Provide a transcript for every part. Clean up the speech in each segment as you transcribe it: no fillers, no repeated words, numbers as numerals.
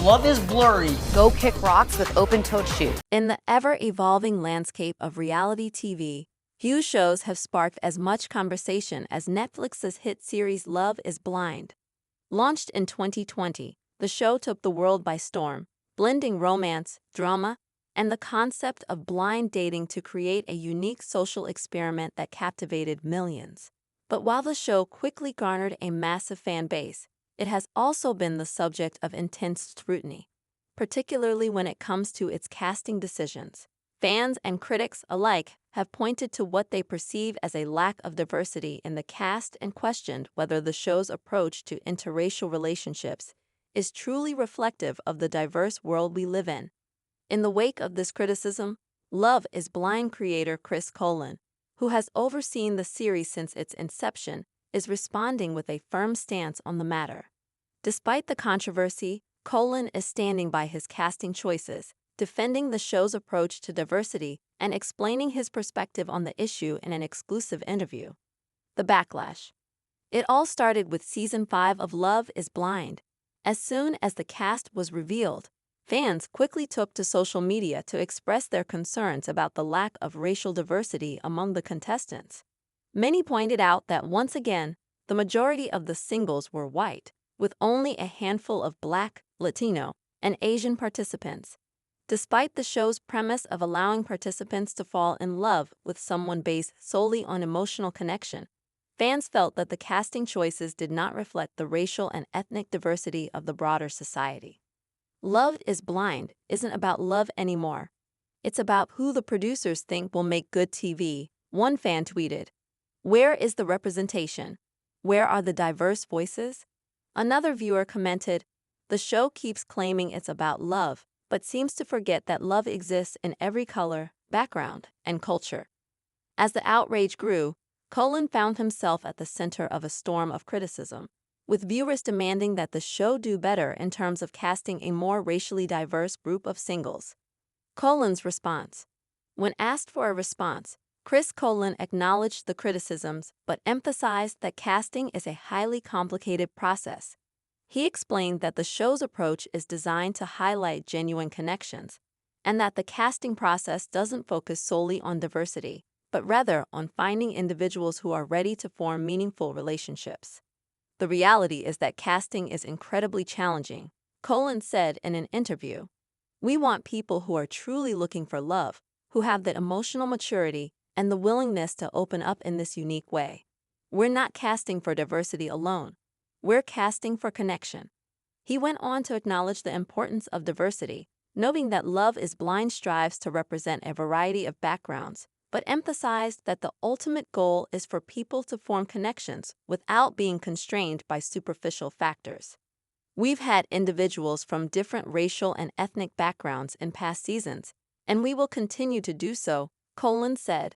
Love is blurry. Go kick rocks with open-toed shoes. In the ever-evolving landscape of reality TV, few shows have sparked as much conversation as Netflix's hit series Love is Blind. Launched in 2020, the show took the world by storm, blending romance, drama, and the concept of blind dating to create a unique social experiment that captivated millions. But while the show quickly garnered a massive fan base, it has also been the subject of intense scrutiny, particularly when it comes to its casting decisions. Fans and critics alike have pointed to what they perceive as a lack of diversity in the cast and questioned whether the show's approach to interracial relationships is truly reflective of the diverse world we live in. In the wake of this criticism, Love is Blind creator Chris Colin, who has overseen the series since its inception, is responding with a firm stance on the matter. Despite the controversy, Colin is standing by his casting choices, defending the show's approach to diversity and explaining his perspective on the issue in an exclusive interview. The Backlash. It all started with Season 5 of Love is Blind. As soon as the cast was revealed, fans quickly took to social media to express their concerns about the lack of racial diversity among the contestants. Many pointed out that once again, the majority of the singles were white, with only a handful of Black, Latino, and Asian participants. Despite the show's premise of allowing participants to fall in love with someone based solely on emotional connection, fans felt that the casting choices did not reflect the racial and ethnic diversity of the broader society. Love is Blind isn't about love anymore. It's about who the producers think will make good TV, one fan tweeted. Where is the representation? Where are the diverse voices? Another viewer commented, the show keeps claiming it's about love, but seems to forget that love exists in every color, background, and culture. As the outrage grew, Colin found himself at the center of a storm of criticism, with viewers demanding that the show do better in terms of casting a more racially diverse group of singles. Colin's response. When asked for a response, Chris Colin acknowledged the criticisms but emphasized that casting is a highly complicated process. He explained that the show's approach is designed to highlight genuine connections, and that the casting process doesn't focus solely on diversity, but rather on finding individuals who are ready to form meaningful relationships. The reality is that casting is incredibly challenging, Colin said in an interview. We want people who are truly looking for love, who have the emotional maturity and the willingness to open up in this unique way. We're not casting for diversity alone. We're casting for connection. He went on to acknowledge the importance of diversity, noting that Love is Blind strives to represent a variety of backgrounds, but emphasized that the ultimate goal is for people to form connections without being constrained by superficial factors. We've had individuals from different racial and ethnic backgrounds in past seasons, and we will continue to do so, Colin said.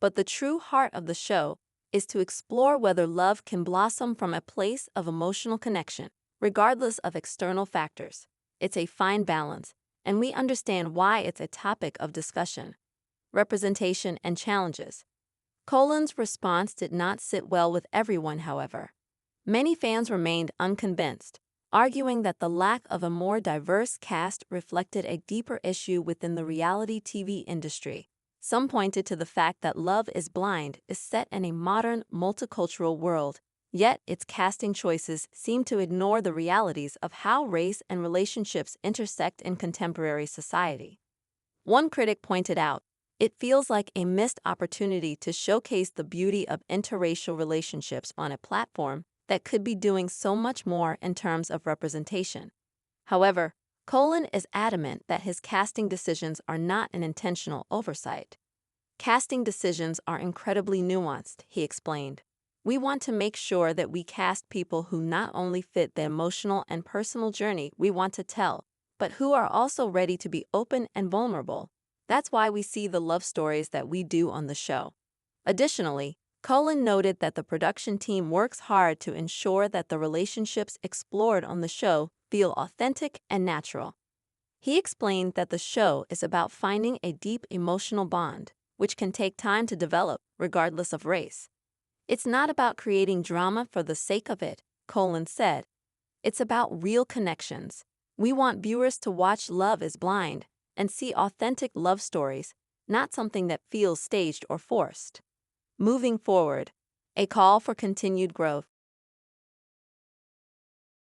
But the true heart of the show is to explore whether love can blossom from a place of emotional connection, regardless of external factors. It's a fine balance, and we understand why it's a topic of discussion. Representation and challenges. Colin's response did not sit well with everyone, however. Many fans remained unconvinced, arguing that the lack of a more diverse cast reflected a deeper issue within the reality TV industry. Some pointed to the fact that Love is Blind is set in a modern, multicultural world, yet its casting choices seem to ignore the realities of how race and relationships intersect in contemporary society. One critic pointed out, it feels like a missed opportunity to showcase the beauty of interracial relationships on a platform that could be doing so much more in terms of representation. However, Colin is adamant that his casting decisions are not an intentional oversight. Casting decisions are incredibly nuanced, he explained. We want to make sure that we cast people who not only fit the emotional and personal journey we want to tell, but who are also ready to be open and vulnerable. That's why we see the love stories that we do on the show. Additionally, Colin noted that the production team works hard to ensure that the relationships explored on the show feel authentic and natural. He explained that the show is about finding a deep emotional bond, which can take time to develop regardless of race. It's not about creating drama for the sake of it, Colin said. It's about real connections. We want viewers to watch Love is Blind and see authentic love stories, not something that feels staged or forced. Moving forward, a call for continued growth.